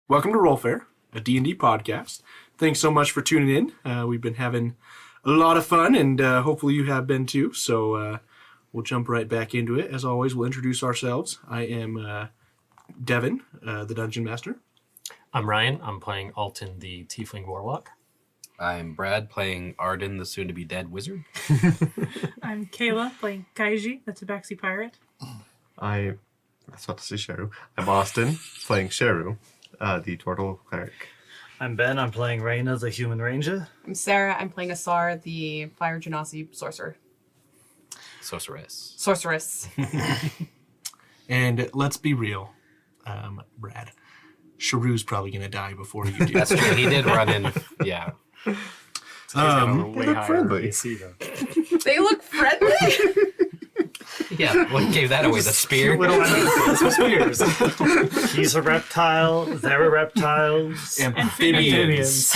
Welcome to RollFare, a D&D podcast. Thanks so much for tuning in. We've been having a lot of fun, and hopefully you have been too. So we'll jump right back into it. As always, we'll introduce ourselves. I am Devin, the Dungeon Master. I'm Ryan. I'm playing Alton, the Tiefling Warlock. I'm Brad, playing Arden, the soon-to-be-dead wizard. I'm Kayla, playing Kaiji, the Tabaxi Pirate. I was about to say Sheru. I'm Austin, playing Sheru, the Turtle Cleric. I'm Ben, I'm playing Reyna, the Human Ranger. I'm Sarah, I'm playing Asar, the Fire Genasi Sorcerer. Sorceress. And let's be real, Brad. Sheru's probably going to die before you do. That's true. He did run in. Yeah. They look friendly. They look friendly? Yeah. What gave that away? The spear? He's a reptile, they're reptiles. Amphibians.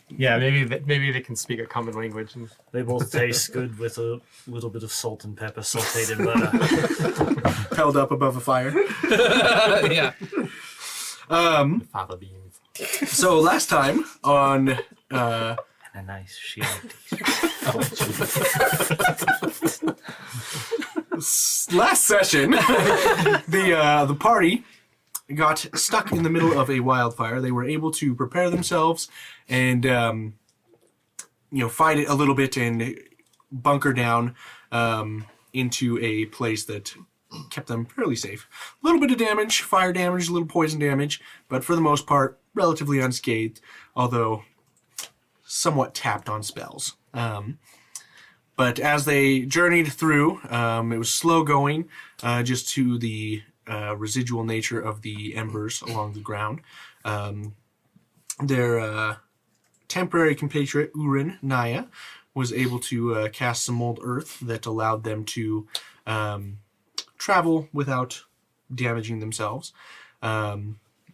Maybe they can speak a common language. And They both taste good with a little bit of salt and pepper sauteed in butter. Held up above a fire. Yeah. fava beans. So last time on... And a nice shield. last session, the party got stuck in the middle of a wildfire. They were able to prepare themselves and fight it a little bit and bunker down into a place that kept them fairly safe. A little bit of damage, fire damage, a little poison damage, but for the most part, relatively unscathed, although somewhat tapped on spells. But as they journeyed through, it was slow going, just to the residual nature of the embers along the ground. Their temporary compatriot, Urin Naya, was able to cast some mold earth that allowed them to travel without damaging themselves.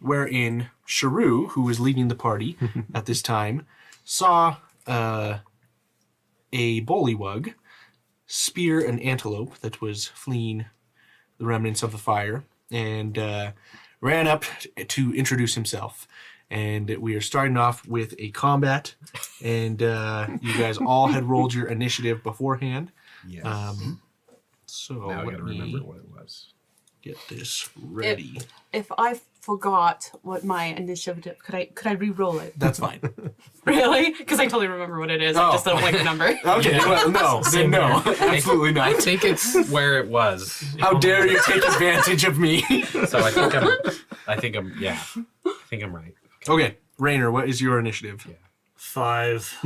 Wherein Sheru, who was leading the party at this time, saw a bullywug spear an antelope that was fleeing the remnants of the fire and ran up to introduce himself. And we are starting off with a combat, and you guys all had rolled your initiative beforehand. Yes. So Now I let gotta me remember what it was. get this ready. If I forgot what my initiative, could I re-roll it? That's fine. Really? Because I totally remember what it is. I just don't like the number. Okay, well, no, then no, absolutely I not. think it's where it was. How dare you take advantage of me? So I think I'm right. Okay, Rainer, what is your initiative? Yeah. 5.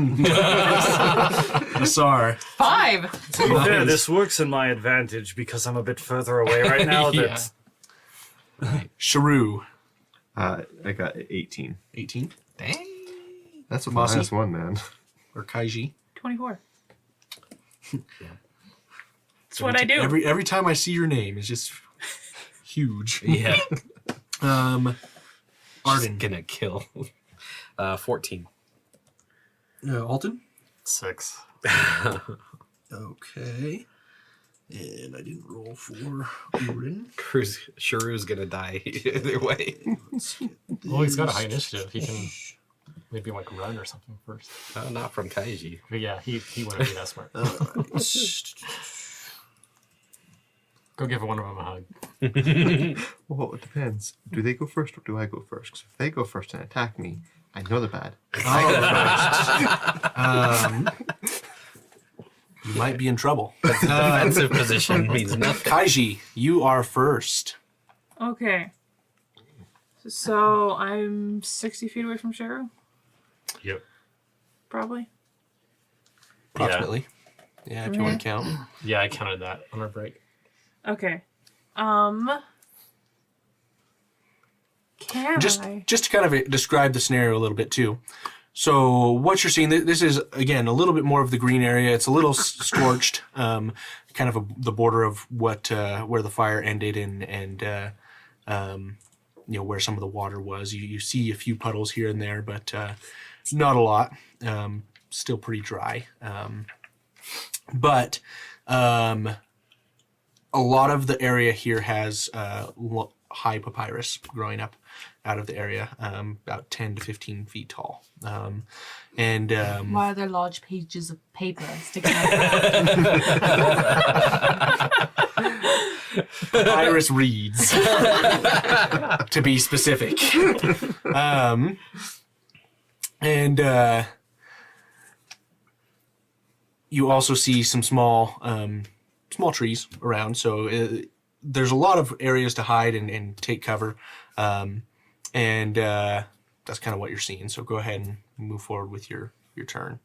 Asar. 5! To be fair, this works in my advantage because I'm a bit further away right now. Yeah. Sheru. I got 18. 18. Dang. That's a Mossy? minus one, man. Or Kaiji. 24. Yeah. That's what I do. Every time I see your name, it's just huge. Yeah. Arden. Just gonna kill. 14. Alton? 6. Okay. And I didn't roll for Urin. Sheru's gonna die either way. Well, he's got a high initiative. He can maybe run or something first. Not from Kaiji. But yeah, he wouldn't be that smart. Go give one of them a hug. Well, it depends. Do they go first or do I go first? 'Cause if they go first and attack me, I know they're bad. If I go first, You might be in trouble. Defensive position means nothing. Kaiji, you are first. Okay. So I'm 60 feet away from Sheru, Yep. probably. Approximately. Yeah, if you want to count. Yeah, I counted that on our break. Okay. Can Just I? to kind of describe the scenario a little bit too. So what you're seeing, this is again a little bit more of the green area. It's a little scorched, kind of the border of what where the fire ended and where some of the water was. You see a few puddles here and there, but not a lot. Still pretty dry. But a lot of the area here has high papyrus growing up out of the area, about 10 to 15 feet tall. And Why are there large pages of paper sticking out? papyrus reeds, to be specific. And you also see some small trees around, so there's a lot of areas to hide and take cover, and that's kind of what you're seeing. So go ahead and move forward with your turn.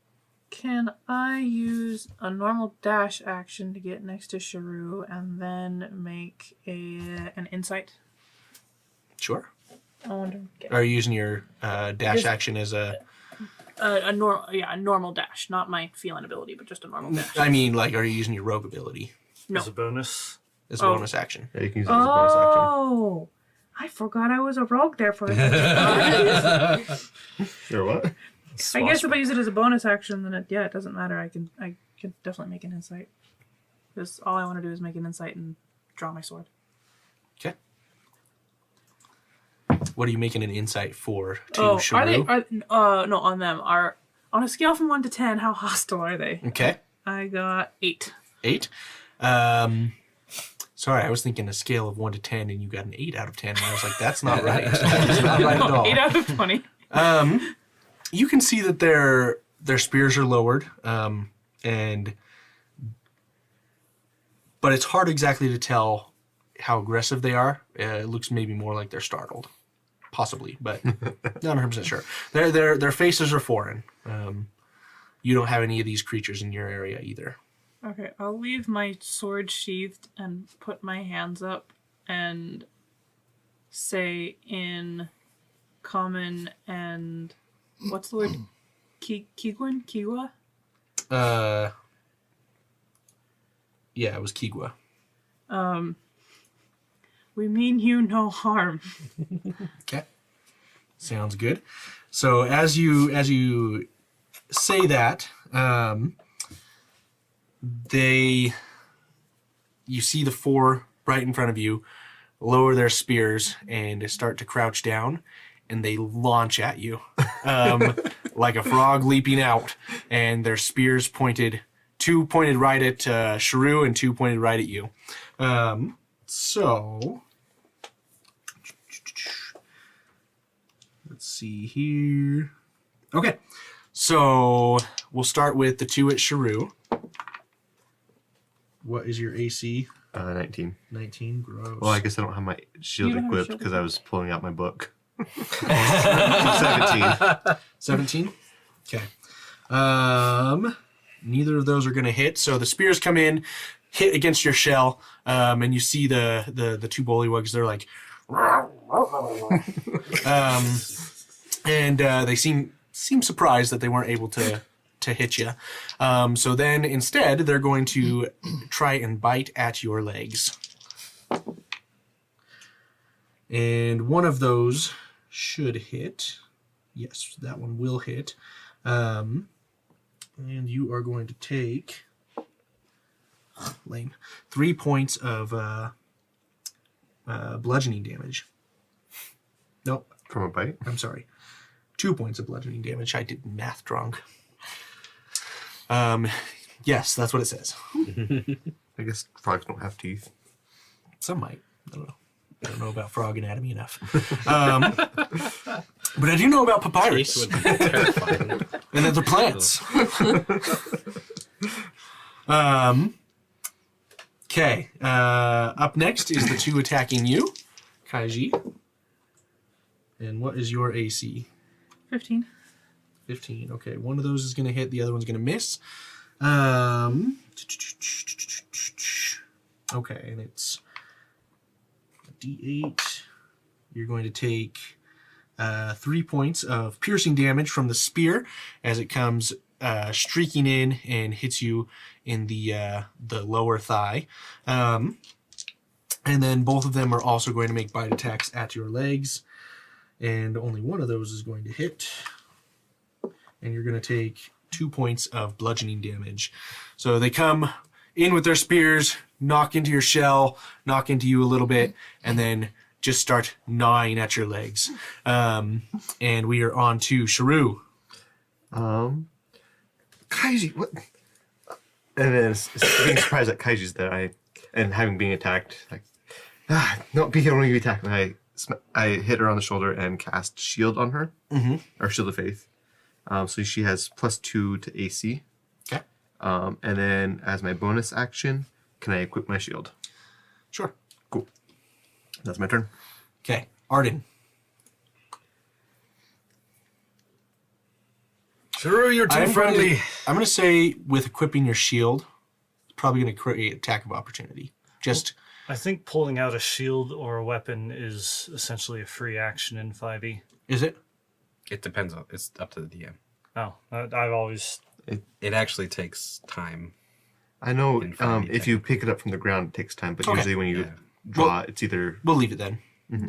Can I use a normal dash action to get next to Sheru and then make an insight? Sure. I wonder. Are you using your dash action as a normal dash, not my feeling ability, but just a normal dash. I mean, like, are you using your rogue ability No. As a bonus. as a bonus action? Yeah, you can use it as a bonus action. Oh, I forgot I was a rogue there for a second. Sure, what? I guess if I use it as a bonus action, then it doesn't matter. I can definitely make an insight. Because all I want to do is make an insight and draw my sword. Okay. What are you making an insight for to Oh, Sheru? no, on them. On a scale from 1 to 10, how hostile are they? Okay. I got 8. 8. Sorry, I was thinking a scale of 1 to 10, and you got an 8 out of 10. And I was like, that's not right. That's not right at all. 8 out of 20. You can see that their spears are lowered, but it's hard exactly to tell how aggressive they are. It looks maybe more like they're startled, possibly, but not 100% sure. Their faces are foreign. You don't have any of these creatures in your area either. Okay, I'll leave my sword sheathed and put my hands up and say in common and what's the word? Kigwin? Kiwa? Yeah, it was Kigwa. We mean you no harm. Okay. Sounds good. So as you say that, you see the 4 right in front of you lower their spears and start to crouch down, and they launch at you like a frog leaping out, and their spears pointed 2 pointed right at Sheru and 2 pointed right at you. So let's see here. Okay, so we'll start with the 2 at Sheru. What is your AC? 19. 19. Gross. Well, I guess I don't have my shield You don't have a equipped shield because I was pulling out my book. 17. 17. Okay. Neither of those are going to hit. So the spears come in, hit against your shell, and you see the 2 bullywugs. They're like, and they seem surprised that they weren't able to hit you. So then instead, they're going to try and bite at your legs. And one of those should hit. Yes, that one will hit. And you are going to take 3 points of bludgeoning damage. Nope, From a bite? I'm sorry. 2 points of bludgeoning damage. I did math drunk. Yes, that's what it says. I guess frogs don't have teeth. Some might. I don't know. I don't know about frog anatomy enough. But I do know about papyrus. Would be terrifying. And that they're plants. Okay. Up next is the 2 attacking you, Kaiji. And what is your AC? 15. 15. Okay, one of those is going to hit, the other one's going to miss. Okay, and it's a D8. You're going to take 3 points of piercing damage from the spear as it comes streaking in and hits you in the lower thigh. And then both of them are also going to make bite attacks at your legs. And only one of those is going to hit. And you're going to take 2 points of bludgeoning damage. So they come in with their spears, knock into your shell, knock into you a little bit, and then just start gnawing at your legs. And we are on to Sheru. Kaiji, what? And then being surprised that Kaiji's there, and having been attacked, like, not being able to attack, and I hit her on the shoulder and cast Shield on her, or Shield of Faith. So she has +2 to AC. Okay. And then as my bonus action, can I equip my shield? Sure. Cool. That's my turn. Okay. Arden. Sheru, you're too friendly. I'm going to say with equipping your shield, it's probably going to create attack of opportunity. Just... I think pulling out a shield or a weapon is essentially a free action in 5e. Is it? It depends on. It's up to the DM. Oh, I've always... It actually takes time. I know In 5e if you pick it up from the ground, it takes time, but Okay. usually when you Yeah. draw, it's either... We'll leave it then.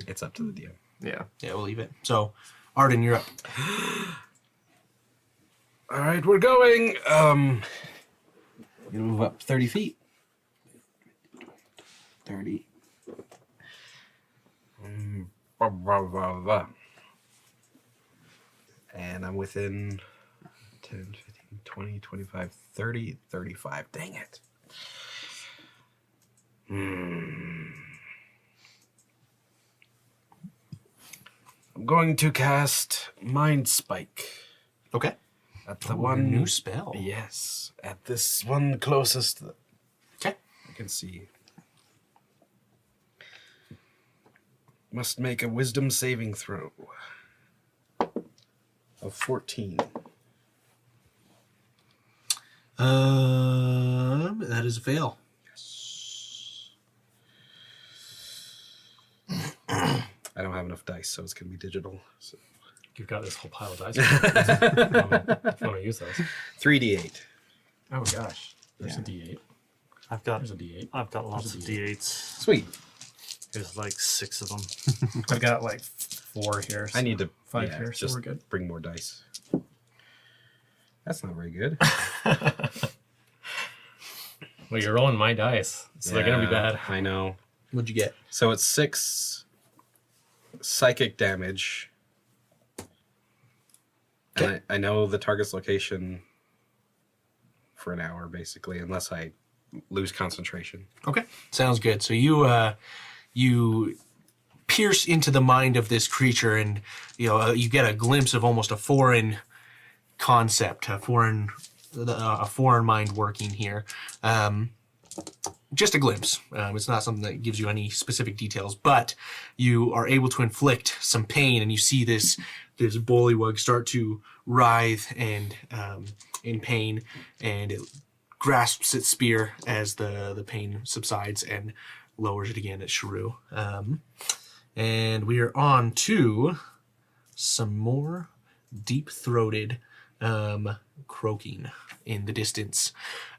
It's up to the DM. Yeah. Yeah, we'll leave it. So, Arden, you're up. All right, we're going. You move up 30 feet. 30. Blah, blah, blah, blah. And I'm within 10, 15, 20, 25, 30, 35. Dang it. I'm going to cast Mind Spike. Okay. At the one new spell. Yes, at this one closest that Okay. I can see. Must make a wisdom saving throw of 14. That is a fail. I don't have enough dice, so it's going to be digital. So. You've got this whole pile of dice. If you want to use those. 3d8. Oh gosh. There's a D8. I've got There's a D8. I've got lots of D8s. Sweet. There's like 6 of them. I've got like 4 here. I need to 5 here, so just we're good. bring more dice. That's not very good. Well, you're rolling my dice, so they're gonna be bad. I know. What'd you get? So it's 6 psychic damage. And I know the target's location for an hour, basically, unless I lose concentration. Okay. Sounds good. So you pierce into the mind of this creature, and you get a glimpse of almost a foreign concept, a foreign mind working here. Just a glimpse. It's not something that gives you any specific details, but you are able to inflict some pain, and you see this bullywug start to writhe and in pain, and it grasps its spear as the pain subsides and lowers it again at Sheru. And we are on to some more deep-throated croaking in the distance.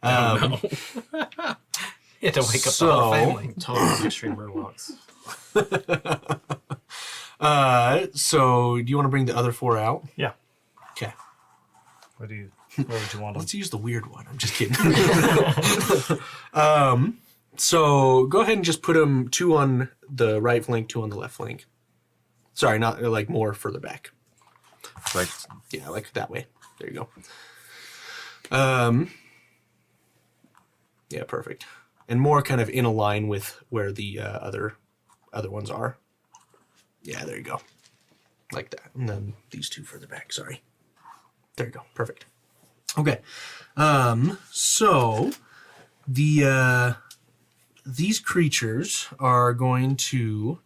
No. You had to wake up the whole family. Total extreme murlocs. So do you want to bring the other 4 out? Yeah. Okay. Where would you want them? Let's use the weird one. I'm just kidding. So go ahead and just put them 2 on the right flank, 2 on the left flank. Sorry, not like more further back. Like, Yeah, like that way. There you go. Yeah, perfect. And more kind of in a line with where the other ones are. Yeah, there you go. Like that. And then these 2 further back, sorry. There you go. Perfect. Okay. So these creatures are going to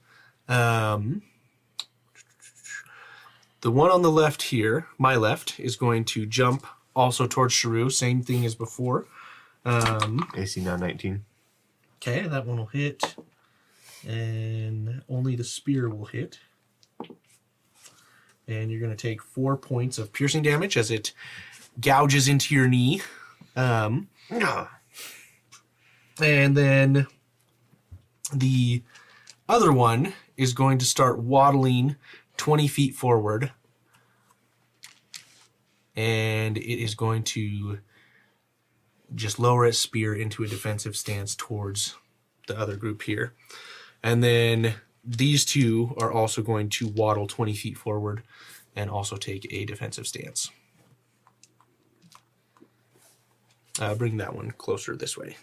the one on the left here, my left, is going to jump also towards Sheru, same thing as before. AC now 19. Okay, that one will hit. And only the spear will hit. And you're going to take 4 points of piercing damage as it gouges into your knee. And then the other one is going to start waddling 20 feet forward. And it is going to just lower its spear into a defensive stance towards the other group here. And then these two are also going to waddle 20 feet forward and also take a defensive stance. Bring that one closer this way.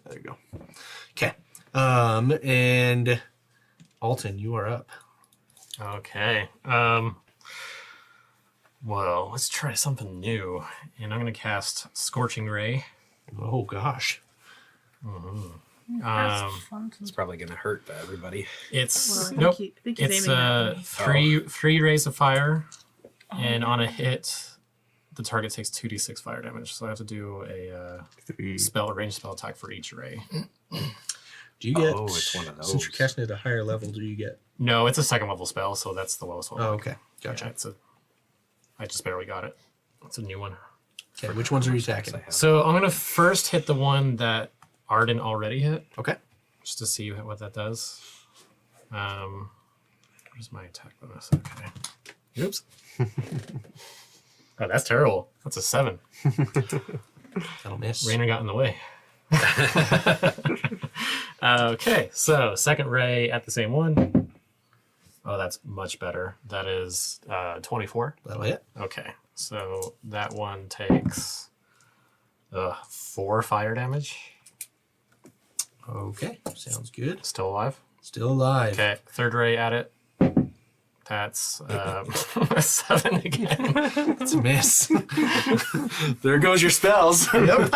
There you go. Okay. And Alton, you are up. Okay. Well, let's try something new. And I'm going to cast Scorching Ray. Oh, gosh. That's fun to It's probably going to hurt everybody. It's Well, I think nope. he's It's aiming at me. three rays of fire, and on a hit, the target takes 2d6 fire damage. So I have to do a range spell attack for each ray. Do you get... Oh, it's one of those. Since you're casting it at a higher level, do you get... No, it's a second level spell, so that's the lowest one. Oh, okay. Gotcha. Yeah, I just barely got it. It's a new one. Okay, which ones are you attacking? So I'm gonna first hit the one that Arden already hit, Okay. just to see what that does. Where's my attack bonus? Okay. Oops. Oh, that's terrible. That's a 7. That'll miss. Rainer got in the way. Okay, so second ray at the same one. Oh, that's much better. That is 24. That'll hit. Okay, so that one takes 4 fire damage. Okay. Sounds good. Still alive. Still alive. Okay, third ray at it. That's a 7 again. It's a miss. There goes your spells. Well,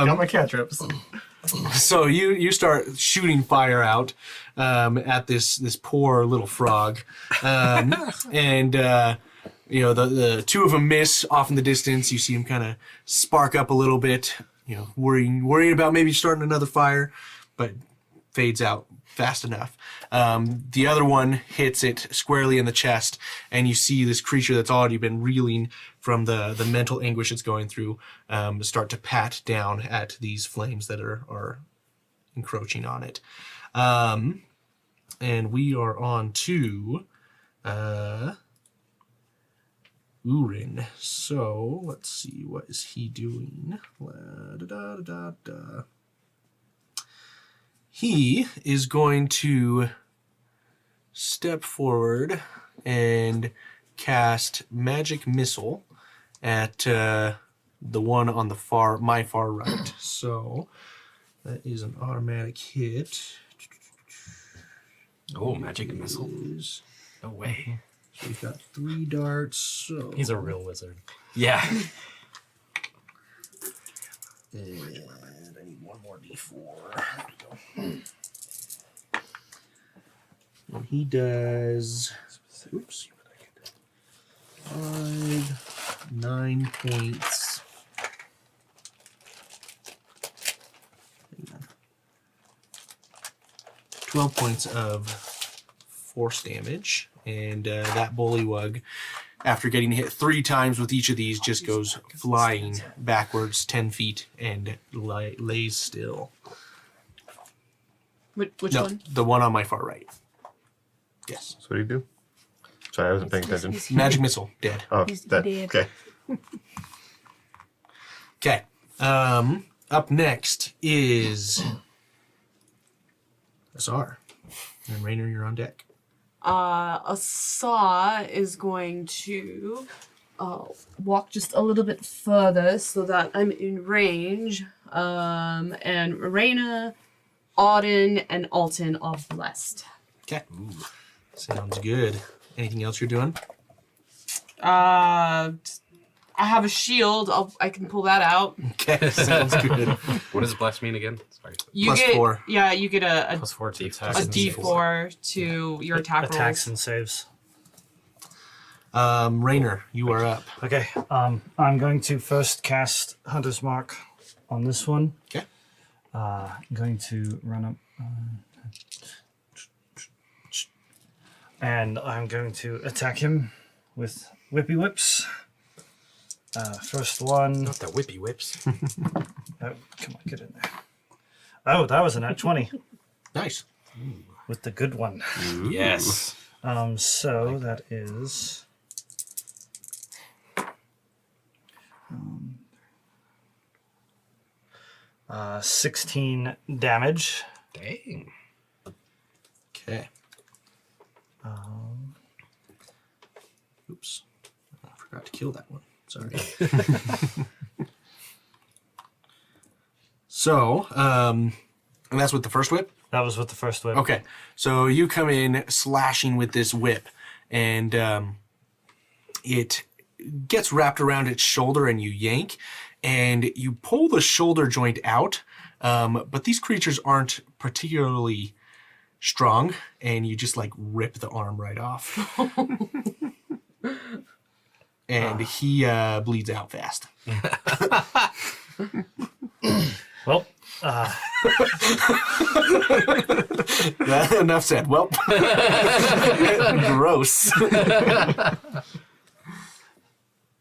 got my cantrips. So you start shooting fire out at this poor little frog, and the two of them miss off in the distance. You see him kind of spark up a little bit, worrying about maybe starting another fire, but fades out fast enough. The other one hits it squarely in the chest, and you see this creature that's already been reeling from the mental anguish it's going through start to pat down at these flames that are encroaching on it. And we are on to Urin. So let's see, what is he doing? He is going to step forward and cast Magic Missile at the one on my far right. So that is an automatic hit. Oh, Magic Missile. No way. So we've got 3 darts. So He's a real wizard. Yeah. And I need one more D4. There we go. And he does. Oops. 5, 9 points. Hang on. 12 points of force damage. And that bullywug, after getting hit 3 times with each of these, just goes flying backwards 10 feet and lays still. Which No, one? the one on my far right. Yes. So what do you do? Sorry, I wasn't paying attention. Magic Missile, dead. Oh, He's that. dead. Okay. Okay. Up next is Asar. And Rainer, you're on deck. Asar is going to walk just a little bit further so that I'm in range. And Raina, Auden, and Alton are blessed. Okay. Sounds good. Anything else you're doing? I have a shield. I can pull that out. Okay, sounds good. What does bless mean again? Sorry. You Plus get 4. Yeah, you get a +4 to a attacks. and D4 to your attack Attacks rolls. and saves. Rainer, you are up. Okay, I'm going to first cast Hunter's Mark on this one. Okay. I'm going to run up. And I'm going to attack him with Whippy Whips. First one. Not the whippy whips. Oh, come on, get in there. Oh, that was a nat 20 Nice. with the good one. Yes. So that is 16 damage. Dang. Okay. Oops. I forgot to kill that one. Sorry. So, and that's with the first whip? That was with the first whip. Okay. So you come in slashing with this whip, and it gets wrapped around its shoulder, and you yank, and you pull the shoulder joint out, but these creatures aren't particularly strong, and you just like rip the arm right off. And he bleeds out fast. Well, Enough said. Well, gross.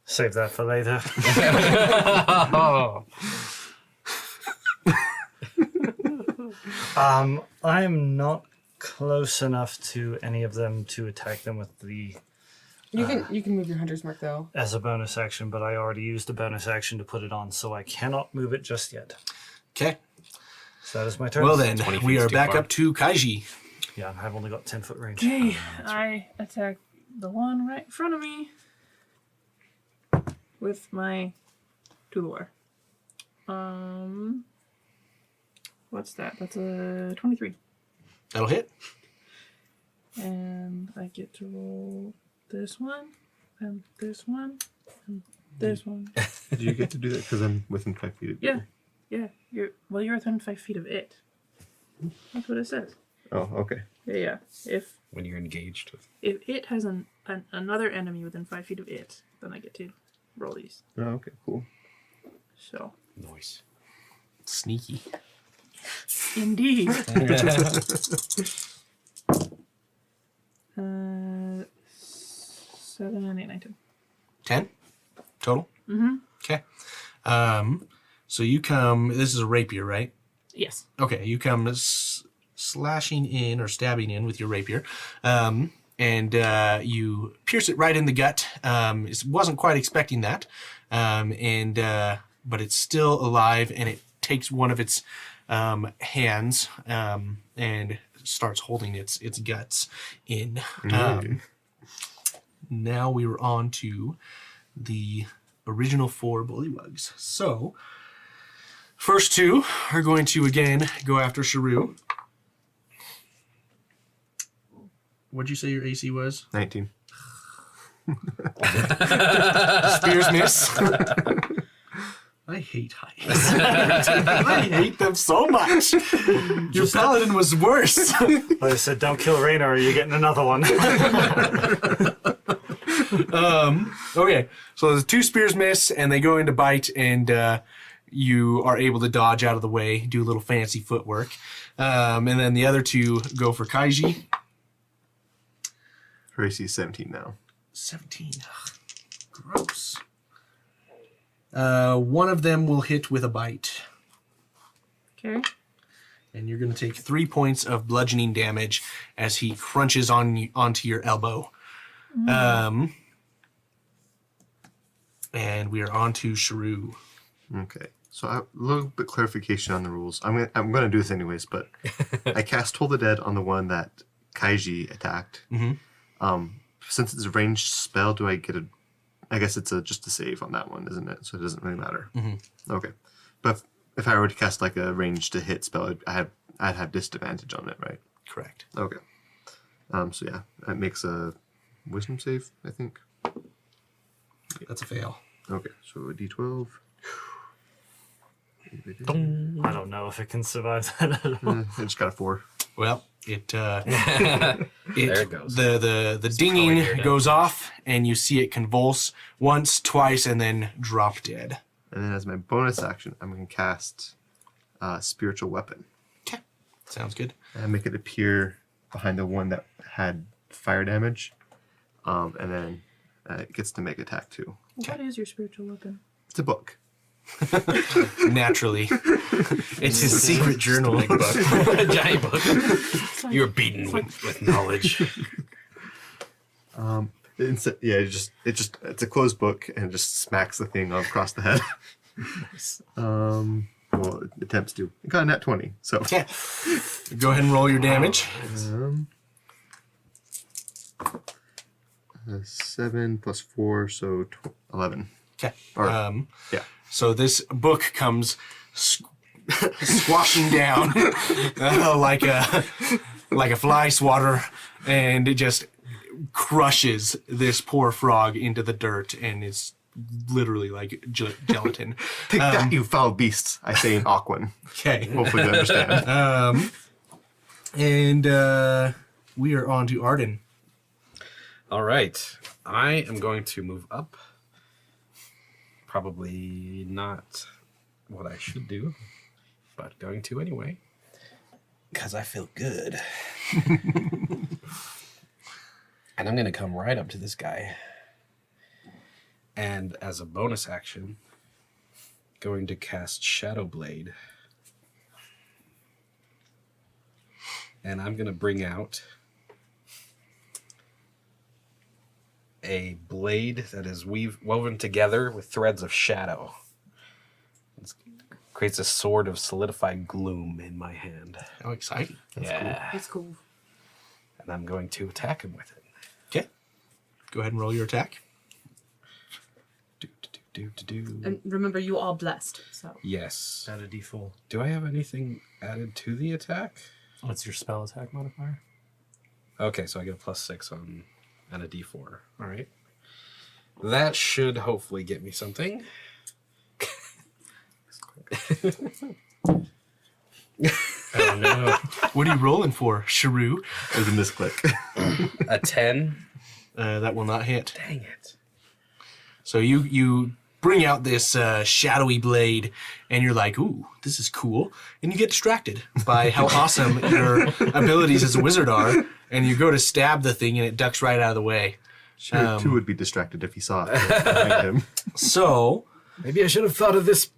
save that for later. I am not close enough to any of them to attack them with the You can move your hunter's mark though. as a bonus action, but I already used a bonus action to put it on, so I cannot move it just yet. Okay. So that is my turn. Well then, 20 we feet's are too back far. up to Kaiji. Yeah, I've only got 10-foot range. Okay, I attack the one right in front of me with my Tulor. What's that? That's a 23. That'll hit. And I get to roll this one, and this one, and this one. Do you get to do that because I'm within 5 feet of you? Yeah. You're within 5 feet of it. That's what it says. Oh, okay. Yeah. If When you're engaged with. it has another enemy within 5 feet of it, then I get to roll these. Oh, okay, cool. So, Noise. Sneaky. indeed. 7 and 8, 9, 10. 10 total? Mm-hmm. Okay. So you come, this is a rapier, right? Yes. Okay, you come slashing in or stabbing in with your rapier, and you pierce it right in the gut. It wasn't quite expecting that, but it's still alive, and it takes one of its hands and starts holding its guts in. Now we were on to the original 4 bullywugs. So, first 2 are going to again go after Sheru. What'd you say your AC was? 19. Spears miss. I hate heights. I hate them so much. Your paladin was worse. I said, don't kill Raina or you're getting another one. Okay, so the 2 spears miss, and they go into bite, and you are able to dodge out of the way, do a little fancy footwork. And then the other 2 go for Kaiji. Her AC is 17 now. 17. Ugh, gross. One of them will hit with a bite, Okay. and you're going to take 3 points of bludgeoning damage as he crunches onto your elbow. And we are on to Sheru. Okay. So a little bit clarification on the rules. I'm gonna do this anyways, but I cast Toll the Dead on the one that Kaiji attacked. Since it's a ranged spell, do I get a? I guess it's just a save on that one, isn't it? So it doesn't really matter. Okay. But if I were to cast like a range to hit spell, I'd have disadvantage on it, right? Correct. Okay. So yeah, that makes a wisdom save, I think. That's a fail. Okay, so a D12. I don't know if it can survive that at all. I just got a 4. Well, it There it goes. The dinging goes off, and you see it convulse once, twice, and then drop dead. And then as my bonus action, I'm going to cast Spiritual Weapon. Sounds good. And make it appear behind the one that had fire damage. And then it gets to make attack too. What is your spiritual weapon? It's a book. Naturally. It's his secret journal. Big book. A giant book. You're beaten with knowledge. It's a closed book and it just smacks the thing across the head. Nice. Well, it attempts to. It got a nat 20, so. Yeah. Go ahead and roll your damage. 7 plus 4, so 11. Okay. Or, yeah. So this book comes squashing down like a fly swatter, and it just crushes this poor frog into the dirt, and it's literally like gelatin. Take that, you foul beasts, I say in Aquan. Okay. Hopefully they understand. And we are on to Arden. All right. I am going to move up. Probably not what I should do, but going to anyway. Because I feel good. And I'm going to come right up to this guy. And as a bonus action, going to cast Shadow Blade. And I'm going to bring out a blade that is woven together with threads of shadow. It creates a sword of solidified gloom in my hand. How exciting. That's cool. And I'm going to attack him with it. Okay. Go ahead and roll your attack. And remember, you are blessed, so. Yes. Add a d4. Do I have anything added to the attack? What's your spell attack modifier? Okay, so I get a +6 on and a d4. All right. That should hopefully get me something. Oh no. What are you rolling for, Sheru? It was a misclick. A 10. That will not hit. Dang it. So you bring out this shadowy blade, and you're like, ooh, this is cool. And you get distracted by how awesome your abilities as a wizard are, and you go to stab the thing, and it ducks right out of the way. Sure, too would be distracted if he saw it behind him. So, Maybe I should have thought of this.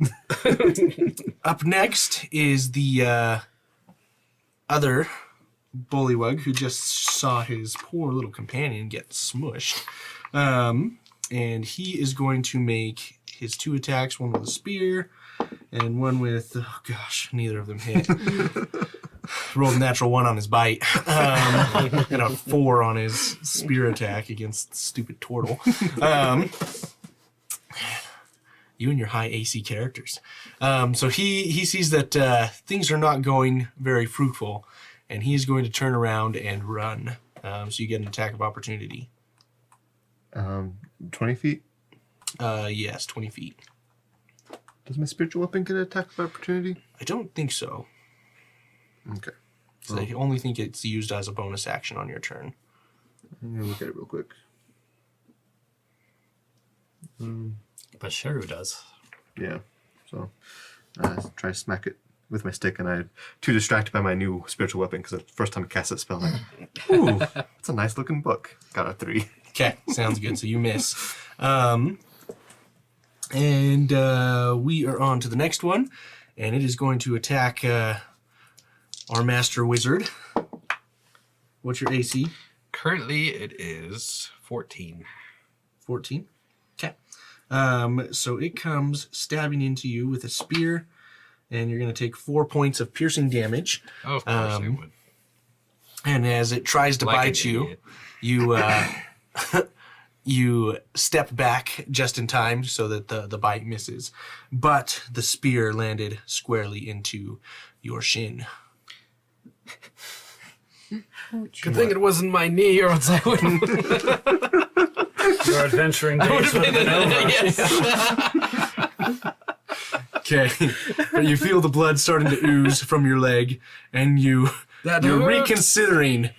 up next is the other bullywug who just saw his poor little companion get smushed. And he is going to make his 2 attacks, one with a spear and one with, oh gosh, neither of them hit. Rolled a natural 1 on his bite and a 4 on his spear attack against stupid turtle. You and your high AC characters. So he sees that things are not going very fruitful, and he is going to turn around and run. So you get an attack of opportunity. 20 feet? Yes, 20 feet. Does my spiritual weapon get an attack of opportunity? I don't think so. Okay. So I only think it's used as a bonus action on your turn. I'm going to look at it real quick. But Sheru does. Yeah. So try to smack it with my stick, and I'm too distracted by my new spiritual weapon because the first time I cast that spell, I'm like, ooh, it's a nice looking book. Got a 3. Okay, sounds good. So you miss. And we are on to the next one, and it is going to attack our master wizard. What's your AC? Currently, it is 14. 14. Okay. So it comes stabbing into you with a spear, and you're going to take 4 points of piercing damage. Oh, of course it would. And as it tries to Like bite an you, idiot. you you step back just in time so that the bite misses. But the spear landed squarely into your shin. Good thing it wasn't my knee, or else I wouldn't. Your adventuring days would have been over. Okay, but you feel the blood starting to ooze from your leg, and you're hurts. reconsidering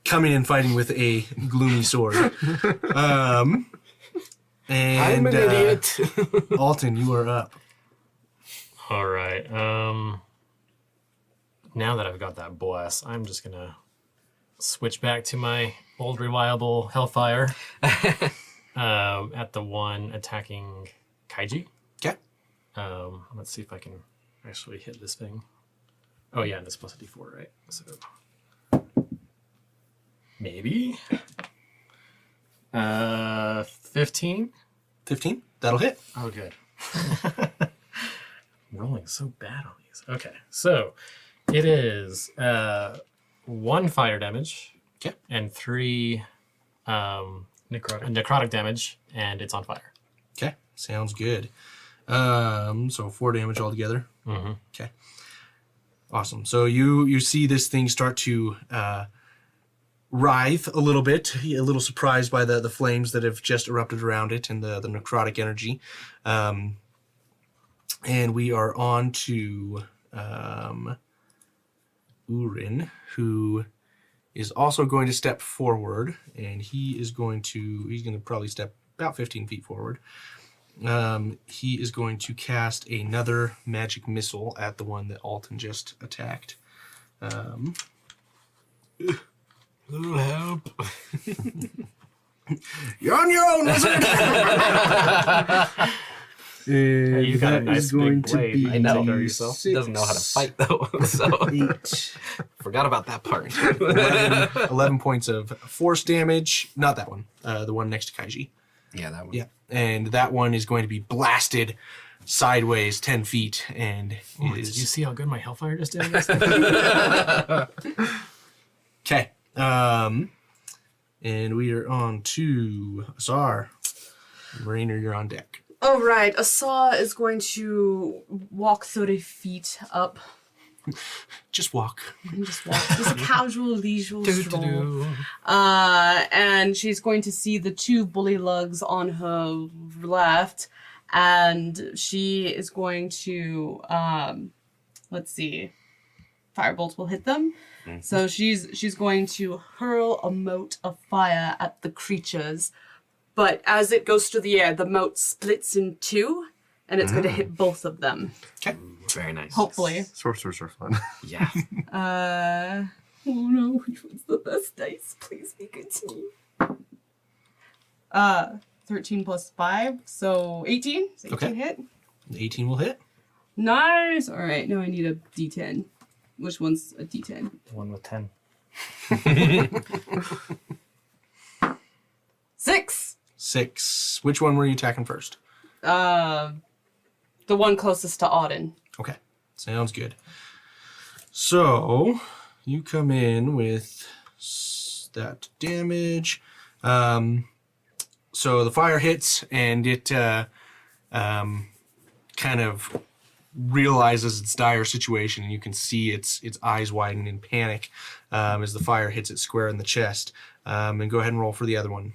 coming and fighting with a gloomy sword. And I'm an idiot. Alton, you are up. All right. Now that I've got that bless, I'm just gonna switch back to my old reliable Hellfire at the one attacking Kaiji. Okay. Let's see if I can actually hit this thing. Oh yeah, and it's plus a d4, right? So maybe 15. 15? That'll hit. Oh, good. rolling so bad on these. Okay, so it is 1 fire damage. Okay. And 3 necrotic damage, and it's on fire. Okay, sounds good. So 4 damage altogether. Mm-hmm. Okay, awesome. So you see this thing start to writhe a little bit, a little surprised by the flames that have just erupted around it and the necrotic energy. And we are on to Urin, who is also going to step forward, and he's going to probably step about 15 feet forward. He is going to cast another magic missile at the one that Alton just attacked. Help. You're on your own, wizard! Hey, you got a that nice is going big to blade. be I know. Take care of yourself. He doesn't know how to fight though. So 8, forgot about that part. 11 points of force damage. Not that one. The one next to Kaiji. Yeah, that one. Yeah. And that one is going to be blasted sideways 10 feet and Did you see how good my Hellfire just did? Okay. And we are on to Azar. Mariner, you're on deck. All right, Asa is going to walk 30 feet up. Just walk. Just walk. Just a casual, leisurely stroll. And she's going to see the 2 bully lugs on her left, and she is going to, let's see, firebolt will hit them. Mm-hmm. So she's going to hurl a mote of fire at the creatures, but as it goes through the air, the mote splits in 2, and it's going to hit both of them. Okay. Very nice. Hopefully. Sorcerers are fun. Yeah. Oh no, which one's the best dice? Please be good to me. 13 plus 5, so 18. Is 18 Okay. hit? 18 will hit. Nice! Alright, now I need a d10. Which one's a d10? The one with 10. 6! 6. Which one were you attacking first? The one closest to Auden. Okay. Sounds good. So, you come in with that damage. So the fire hits, and it kind of realizes its dire situation, and you can see its eyes widen in panic as the fire hits it square in the chest. And go ahead and roll for the other one.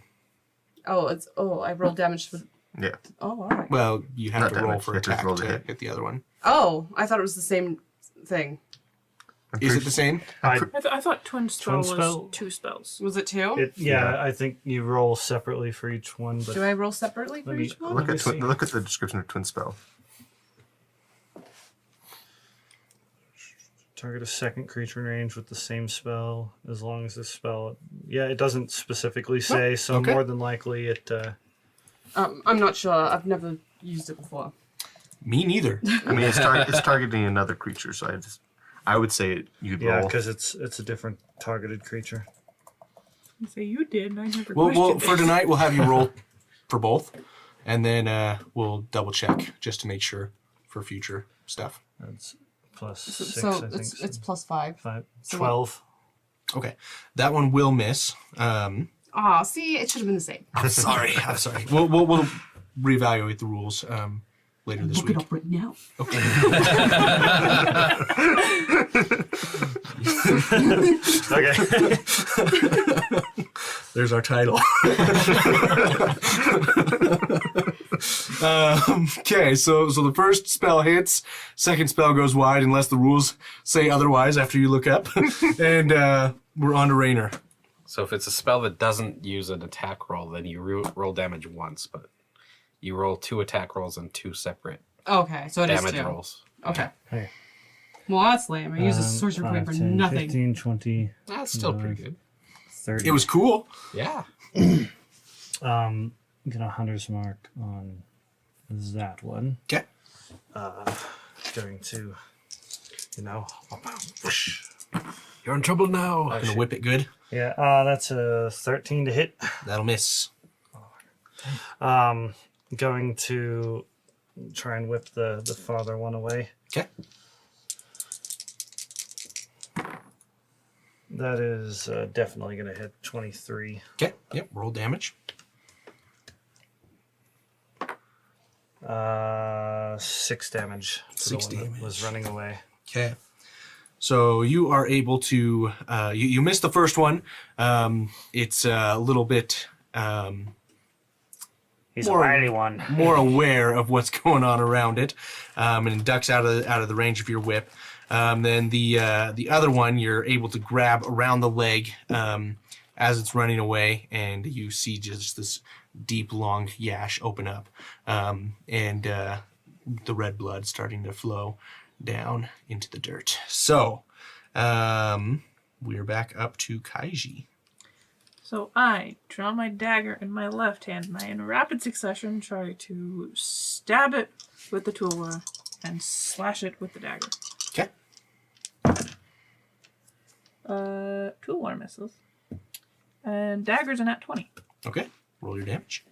I rolled damage for... Yeah. Oh, alright. Well, you have Not to roll damage, for you have to attack roll to to hit the other one. Oh, I thought it was the same thing. Is it the same? I thought twin spell Twin was spell? 2 spells. Was it 2? Yeah, I think you roll separately for each one. But Do I roll separately for Let me- each one? Let me see. Look at the description of twin spell. Target a second creature in range with the same spell as long as this spell. Yeah, it doesn't specifically say, so okay. more than likely it. I'm not sure. I've never used it before. Me neither. I mean, it's targeting another creature, so I would say you'd Yeah, roll. because it's a different targeted creature. You say you did, and I never Well, questioned for it. tonight, we'll have you roll for both, and then we'll double check just to make sure for future stuff. That's plus So, 6, so I think. it's plus 5. 5, so 12. Okay, that one will miss. Ah, see, it should have been the same. I'm sorry. We'll reevaluate the rules later this Look week. it up right now. Okay. Okay. There's our title. Okay, so the first spell hits, second spell goes wide unless the rules say otherwise after you look up, and we're on to Rainer. So if it's a spell that doesn't use an attack roll, then you roll damage once, but you roll 2 attack rolls and 2 separate Okay, so it is damage 2. rolls. Okay. Hey. Well, that's lame. I use a sorcerer point for 10, nothing. 15, 20, That's still pretty good. 30. It was cool. Yeah. Get a hunter's mark on that one. Okay. Going to, Whoosh. You're in trouble now. Gonna whip it good. yeah, that's a 13 to hit. That'll miss. Going to try and whip the farther one away. Okay. That is definitely going to hit 23. Okay. Yep. Roll damage. 6 damage. To 6 the one that damage. was running away. Okay. So you are able to, you missed the first one. It's a little bit He's More- a wily one. more aware of what's going on around it, and ducks out of the range of your whip. Then the other one, you're able to grab around the leg as it's running away, and you see just this deep, long gash open up, and the red blood starting to flow down into the dirt. So we're back up to Kaiji. So I draw my dagger in my left hand, and I, in rapid succession, try to stab it with the toolware and slash it with the dagger. Okay. Toolware misses. And dagger's a nat 20. Okay. Roll your damage.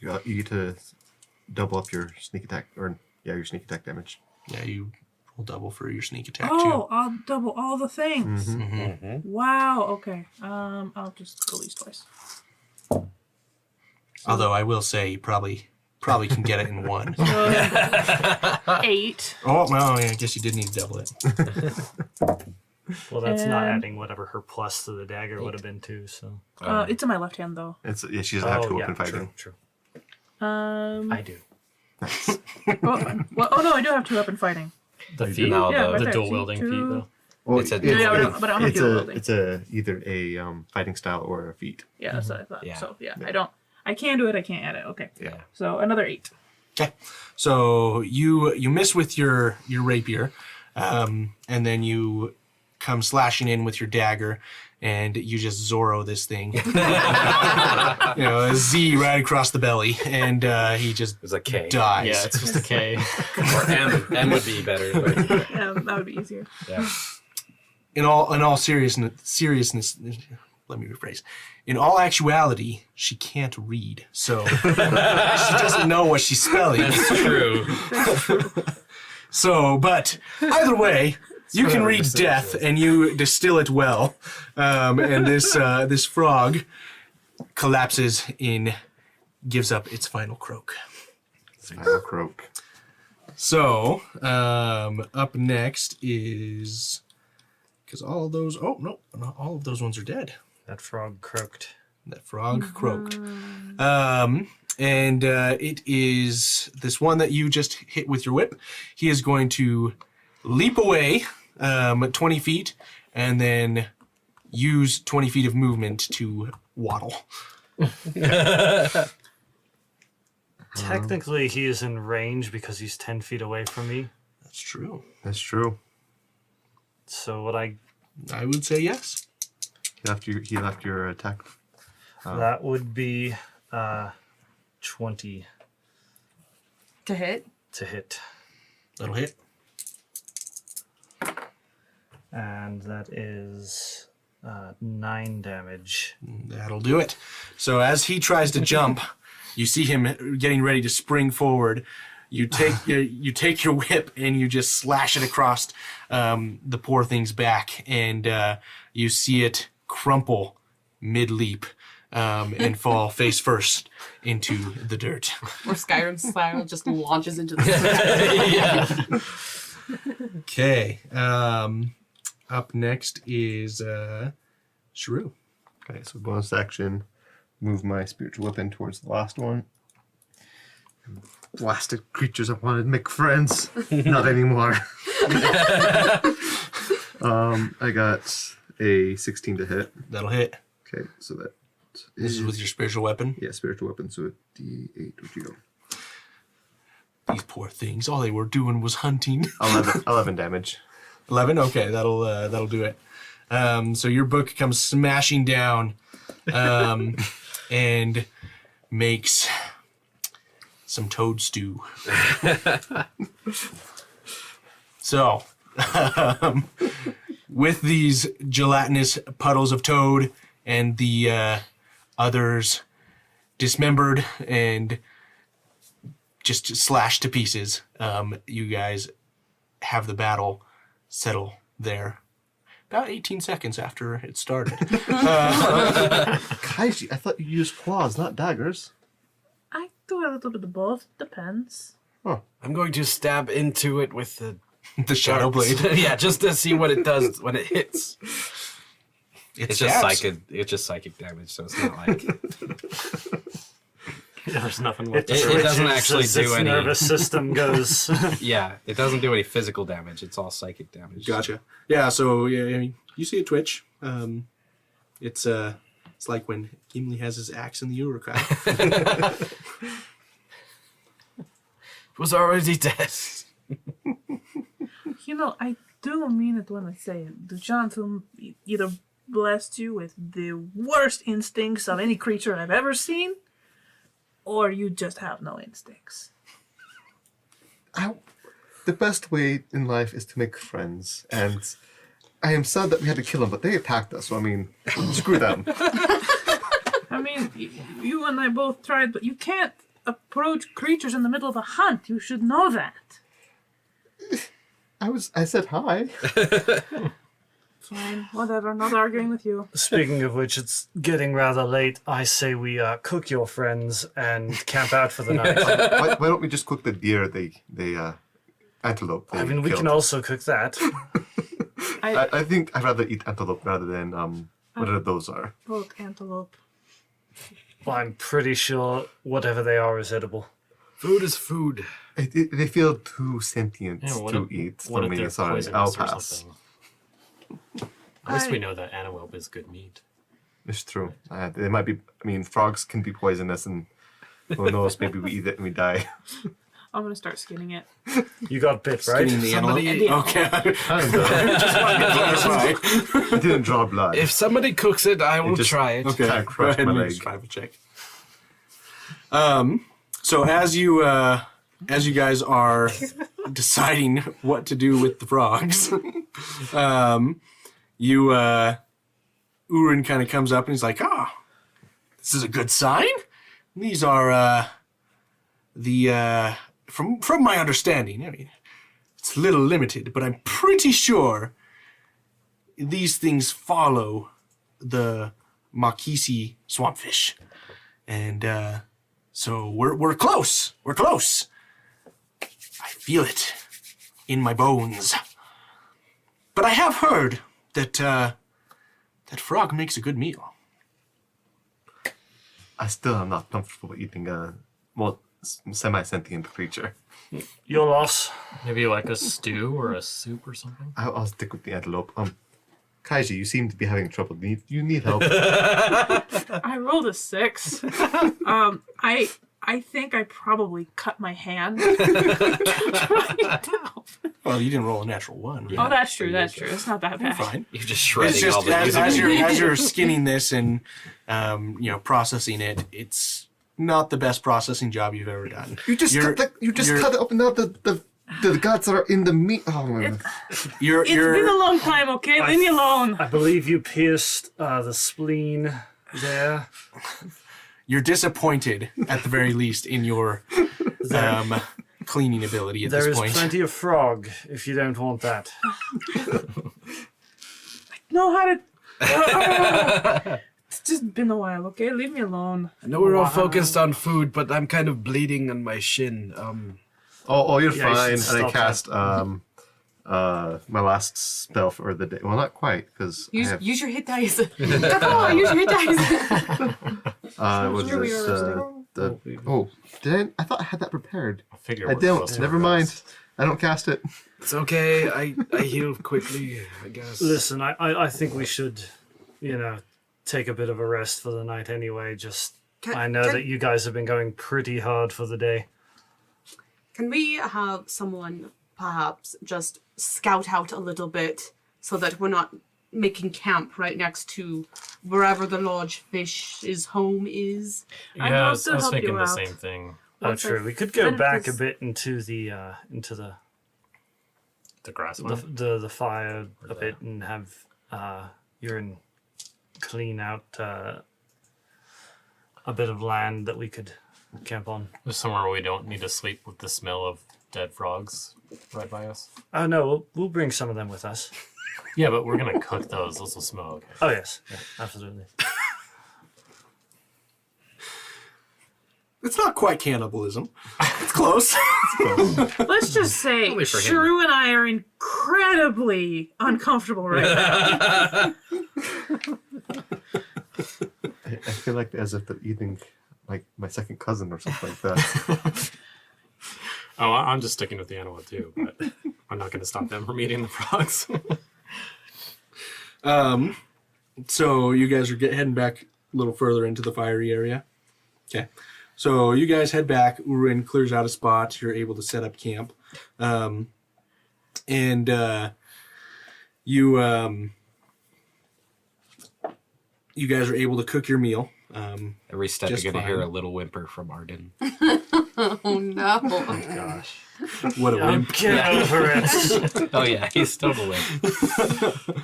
You get to double up your sneak attack, your sneak attack damage. Yeah, you roll double for your sneak attack Oh, I'll double all the things. too. Mm-hmm. Wow, okay. I'll just release twice. Although I will say you probably can get it in one. 8. Oh, well, I guess you did need to double it. Well, that's not And- adding whatever her plus to the dagger would have been too. So It's in my left hand, though. She doesn't have to open fighting. True. I do. Oh no, I do have 2 weapon fighting. The feet, No, Yeah, the right the there. dual See, wielding feet, 2. though. Well, It's a- but I'm not dual wielding. It's either a fighting style or a feat. Yeah, that's what I thought. Yeah. So yeah, I can do it. I can't add it. Okay. Yeah. So another 8. Okay. So you miss with your rapier, and then you come slashing in with your dagger, and you just Zorro this thing. A Z right across the belly, and he just It was a K. dies. Yeah, it's just a K. Or M would be better. But, Yeah, that would be easier. yeah. In all seriousness, let me rephrase. In all actuality, she can't read, so she doesn't know what she's spelling. That's true. So, but either way, you can whatever read decision death is. and you distill it well. And this frog collapses gives up its final croak. Final croak. So, up next is, because all of those, oh no, not all of those ones are dead. That frog croaked. That frog croaked. And it is this one that you just hit with your whip. He is going to leap away 20 feet and then use 20 feet of movement to waddle. Technically, he is in range because he's 10 feet away from me. That's true. That's true. So what I I would say yes. He left your attack. that would be 20 To hit. to hit, That'll hit. and that is 9 damage. That'll do it. So as he tries to jump, you see him getting ready to spring forward. You take your whip and you just slash it across the poor thing's back, and you see it crumple mid-leap and fall face first into the dirt. Or Skyrim style just launches into the Okay. Up next is Sheru. Okay, so bonus action, move my spiritual weapon towards the last one. Blasted creatures I wanted to make friends. Not anymore. I got a 16 to hit. That'll hit. Okay, so that This is with your spiritual weapon. yeah, spiritual weapon. So a D8 would you go? These poor things. All they were doing was hunting. 11 damage. 11. Okay, that'll do it. So your book comes smashing down, and makes some toad stew. So, with these gelatinous puddles of toad and the others dismembered and just slashed to pieces. You guys have the battle settle there. About 18 seconds after it started. Kaiji, I thought you used claws, not daggers. I do a little bit of both. Depends. I'm going to stab into it with the The shadow blade. yeah, just to see what it does when it hits. It's just stabs. psychic damage, so it's not like There's nothing left. it doesn't actually Its do any. nervous system goes. Yeah, it doesn't do any physical damage. It's all psychic damage. Gotcha. Yeah. So yeah, I mean, you see a twitch. It's like when Gimli has his axe in the Urukai. It was already dead. You know, I do mean it when I say it. The Jonathan either blessed you with the worst instincts of any creature I've ever seen, or you just have no instincts. The best way in life is to make friends, and I am sad that we had to kill them, but they attacked us, so I mean, screw them. I mean, you and I both tried, but you can't approach creatures in the middle of a hunt. You should know that. I said hi. Fine, whatever. Not arguing with you. Speaking of which, it's getting rather late. I say we cook your friends and camp out for the night. Why don't we just cook the deer, the antelope? I mean, we can also cook that. I think I'd rather eat antelope rather than whatever those are. Both antelope. Well, I'm pretty sure whatever they are is edible. Food is food. They feel too sentient Yeah, to eat what for if me. they're Sorry, poisonous I'll or pass. something? At least we know that antelope is good meat. It's true. They might be. I mean, frogs can be poisonous, and who knows? Maybe we eat it and we die. I'm gonna start skinning it. You got bit, right? Skinning the Somebody- antelope. Okay. I didn't draw blood. If somebody cooks it, I will just- try it. Okay. Kinda Go crushed ahead my and leg. make a survival check. So as you guys are deciding what to do with the frogs, Urin kind of comes up and he's like, this is a good sign. These are from my understanding, I mean, it's a little limited, but I'm pretty sure these things follow the Makisi swampfish. And so we're close. We're close. I feel it in my bones. But I have heard that that frog makes a good meal. I still am not comfortable eating a semi-sentient creature. Your loss. Maybe like a stew or a soup or something. I'll stick with the antelope. Kaiji, you seem to be having trouble. You need help. I rolled a 6. I think I probably cut my hand. Well, you didn't roll a natural 1. Oh, that's true. That's true. It's not that You're bad. fine. You're just shredding It's just all the as you're skinning this and processing it, it's not the best processing job you've ever done. You just You're- cut you're- it up and now the guts are in the meat. Oh man. It's been a long time, okay? Leave me alone. I believe you pierced the spleen there. You're disappointed at the very least in your cleaning ability at There this is point. plenty of frog if you don't want that. Know how to. It's just been a while, okay? Leave me alone. I know we're all focused on food, but I'm kind of bleeding on my shin. Oh, you're Yeah, you fine. should And I stop cast my last spell for the day. Well, not quite because Use your hit dice. Come on, use your hit dice. was Here we this are, did I thought I had that prepared. I figure I we're don't. close to Never our mind. rest. I don't cast it. It's okay. I heal quickly, I guess. Listen, I think we should, take a bit of a rest for the night anyway. I know that you guys have been going pretty hard for the day. Can we have someone perhaps just scout out a little bit so that we're not making camp right next to wherever the large fish's home is? I'd Yeah, I love was, to I was help thinking you the out. same thing. Oh, Once true. I've We could go finished back a this- bit into the The grass one. the fire a bit and have Urine clean out a bit of land that we could camp on. There's somewhere where we don't need to sleep with the smell of dead frogs right by us. Oh no, we'll bring some of them with us. Yeah, but we're gonna cook those. Those will smell okay. Oh yes, yeah, absolutely. It's not quite cannibalism. It's close. Let's just say Only for him. Sheru and I are incredibly uncomfortable right now. I feel like as if they're eating like my second cousin or something like that. Oh, I'm just sticking with the animal too, but I'm not gonna stop them from eating the frogs. So you guys are heading back a little further into the fiery area. Okay. So you guys head back. Urin clears out a spot. You're able to set up camp. You guys are able to cook your meal. Every step Just you're going to hear fine. a little whimper from Arden. Oh no. Gosh, What a wimp. get over it. Oh, yeah, he's still the wimp.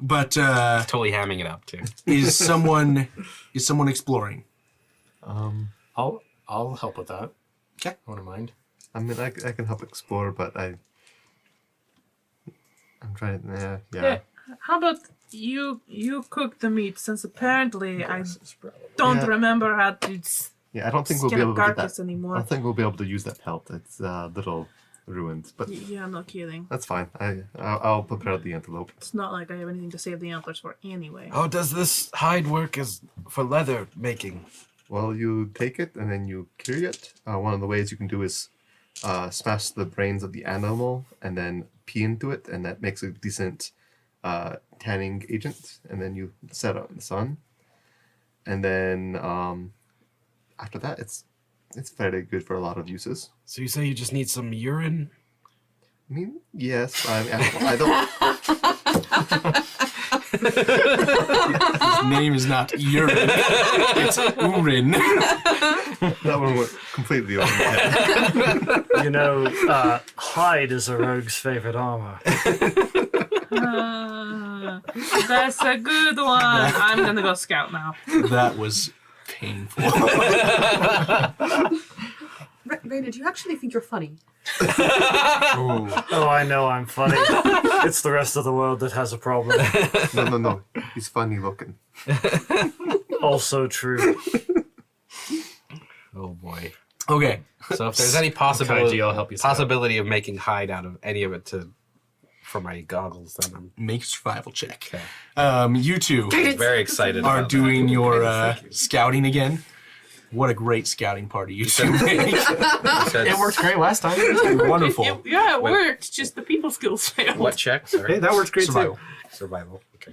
But Totally hamming it up, too. is someone exploring? I'll help with that. Okay. I wouldn't mind. I mean, I can help explore, but I'm trying to. Yeah. How about you cook the meat, since apparently I don't Yeah. remember how to Yeah, I don't think we'll be skin a able to get carcass that. I anymore. don't think we'll be able to use that pelt. It's a little ruined, but Yeah, no kidding. that's fine. I'll prepare the antelope. It's not like I have anything to save the antlers for anyway. How does this hide work as for leather making? Well, you take it and then you cure it. One of the ways you can do is smash the brains of the animal and then pee into it, and that makes a decent tanning agent. And then you set it out in the sun, and then after that, it's fairly good for a lot of uses. So you say you just need some urine? I mean, yes, I don't. His name is not Urine. It's Urin. That one went completely over my head. You know, hide is a rogue's favorite armor. That's a good one. I'm gonna go scout now. That was painful. Raina, do you actually think you're funny? Oh, I know I'm funny. It's the rest of the world that has a problem. No. He's funny looking. Also true. Oh, boy. Okay. So if there's any Kaiji, I'll help you scout. possibility of making hide out of any of it for my goggles, then I'm Make a survival check. okay. You two Very excited are about doing your scouting again. What a great scouting party you two make. that. It worked great last time. It was wonderful. It Wait. worked. Just the people skills failed. What check? Sorry. Hey, that works great Survival. too. Survival. Okay.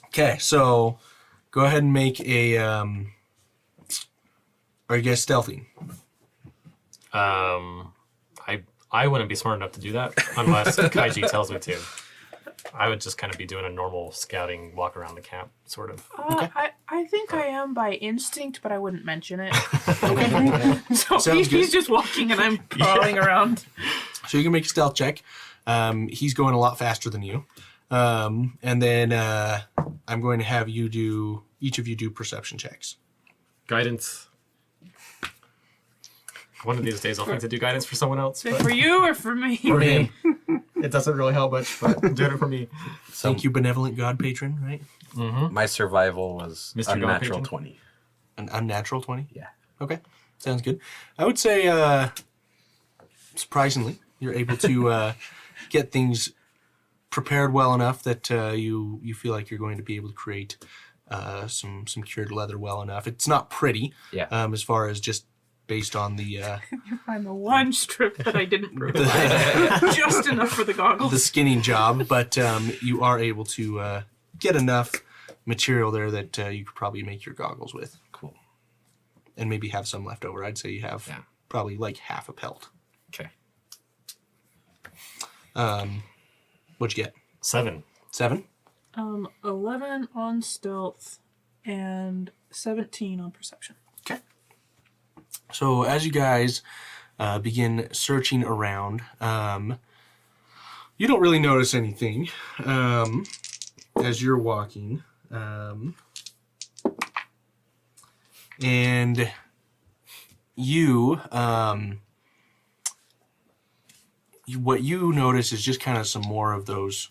Okay, so go ahead and make a. Are you guys stealthing? I wouldn't be smart enough to do that unless Kaiji tells me to. I would just kind of be doing a normal scouting walk around the camp, sort of. I think I am by instinct, but I wouldn't mention it. So Sounds good. he's just walking and I'm crawling around. So you can make a stealth check. He's going a lot faster than you. And then I'm going to have each of you do perception checks. Guidance. One of these days I'll think to do guidance for someone else. But For you or for me? For him. it doesn't really help much, but I'm doing it for me. Thank you, benevolent god patron, right? My survival was Mr. unnatural God 20. An unnatural 20? Yeah. Okay, sounds good. I would say, surprisingly, you're able to get things prepared well enough that you feel like you're going to be able to create some cured leather well enough. It's not pretty, Yeah. as far as just based on the I'm the one strip that I didn't provide. Just enough for the goggles. the skinning job, but you are able to get enough material there that you could probably make your goggles with. Cool. And maybe have some left over. I'd say you have probably like half a pelt. Okay. What'd you get? 7. 7? 11 on stealth and 17 on perception. Okay. So as you guys begin searching around, you don't really notice anything as you're walking. And you, what you notice is just kind of some more of those,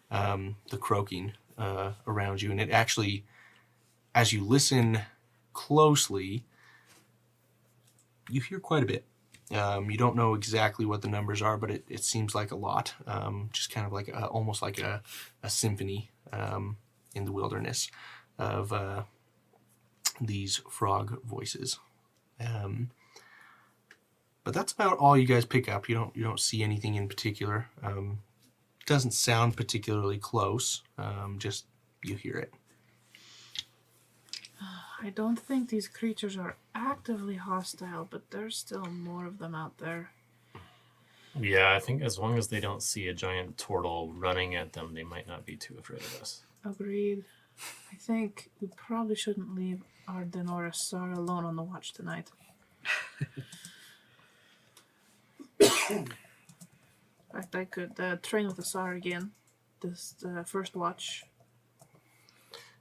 the croaking around you. And it actually, as you listen closely, you hear quite a bit. You don't know exactly what the numbers are, but it seems like a lot. Just kind of like almost like a symphony in the wilderness of these frog voices. But that's about all you guys pick up. You don't see anything in particular. It doesn't sound particularly close. Just you hear it. I don't think these creatures are actively hostile, but there's still more of them out there. Yeah, I think as long as they don't see a giant turtle running at them, they might not be too afraid of us. Agreed. I think we probably shouldn't leave our Denora Sar alone on the watch tonight. In fact, I could train with the Sar again. This first watch.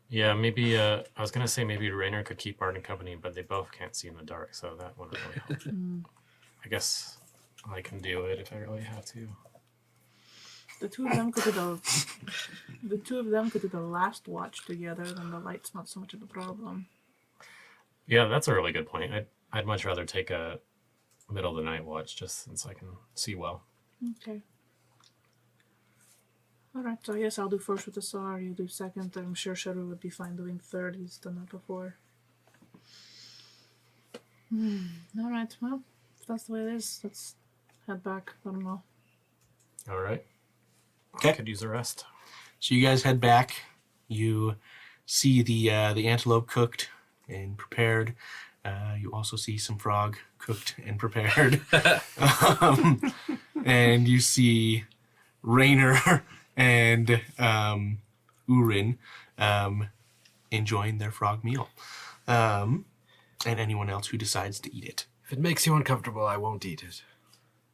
Yeah, maybe, I was going to say maybe Rainer could keep Arden company, but they both can't see in the dark, so that wouldn't really help. I guess I can do it if I really have to. The two of them could do the last watch together, then the light's not so much of a problem. Yeah, that's a really good point. I'd much rather take a middle of the night watch just since I can see well. Okay. Alright, so I guess I'll do first with the SAR, you do second. I'm sure Sheru would be fine doing third, he's done that before. Alright, well, if that's the way it is, let's head back. I don't know. All right. Okay. I could use a rest. So you guys head back. You see the antelope cooked and prepared. You also see some frog cooked and prepared. And you see Rainer and Urin enjoying their frog meal. And anyone else who decides to eat it. If it makes you uncomfortable, I won't eat it.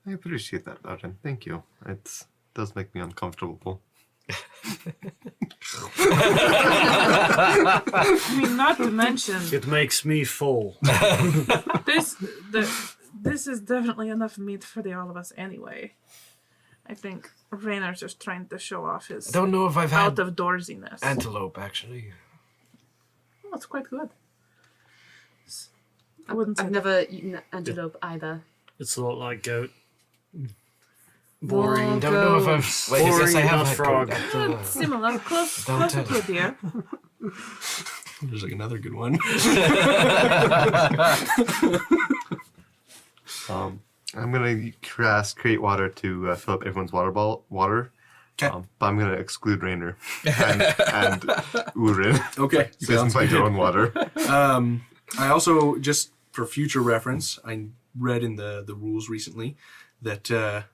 I appreciate that, Arden. Thank you. It does make me uncomfortable. I mean, not to mention, It makes me full. this is definitely enough meat for the all of us anyway. I think Rainer's just trying to show off his I don't know if I've had out of doorsiness. antelope, actually. Oh, it's quite good. I wouldn't say I've never eaten antelope either. It's a lot like goat. Boring. Don't know if I've... Wait, Boring, yes, I have not had frog. goat. similar, close Don't closer tell. to a deer. There's like another good one. I'm gonna create water to fill up everyone's water. Okay. But I'm gonna exclude Rainer and Urin. Okay. You guys can find your own water. I also, just for future reference, I read in the rules recently that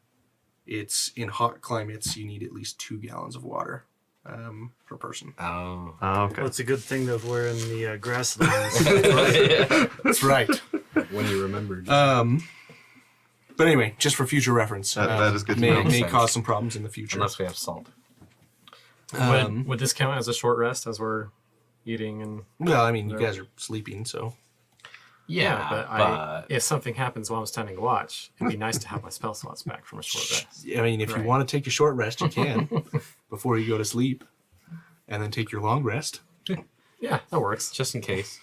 it's in hot climates you need at least 2 gallons of water per person. Oh. Okay. Well, it's a good thing that we're in the grasslands. That's right. When you remembered. But anyway, just for future reference, That is good to may know. may cause some problems in the future. Unless we have salt. Would this count as a short rest as we're eating and... Well, I mean, you guys are sleeping, so Yeah, but if something happens while I'm standing watch, it'd be nice to have my spell slots back from a short rest. I mean, if you Right. want to take a short rest, you can before you go to sleep, and then take your long rest. Yeah, that works. Just in case.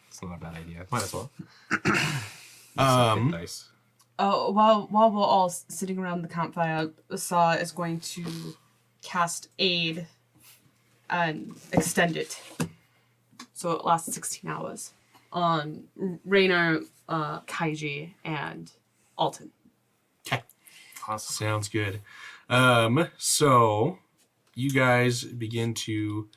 It's not a bad idea. Might as well. Good dice. Oh, while we're all sitting around the campfire, Saw is going to cast Aid and extend it. So it lasts 16 hours on Rainer, Kaiji, and Alton. Okay. Awesome. Sounds good. So you guys begin to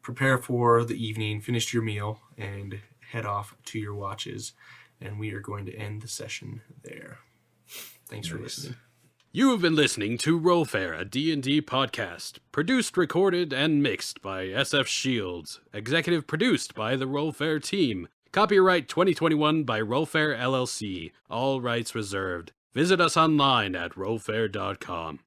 prepare for the evening, finish your meal, and head off to your watches. And we are going to end the session there. Thanks for listening. You have been listening to RollFare, a D&D podcast. Produced, recorded, and mixed by SF Shields. Executive produced by the RollFare team. Copyright 2021 by RollFare LLC. All rights reserved. Visit us online at rollfare.com.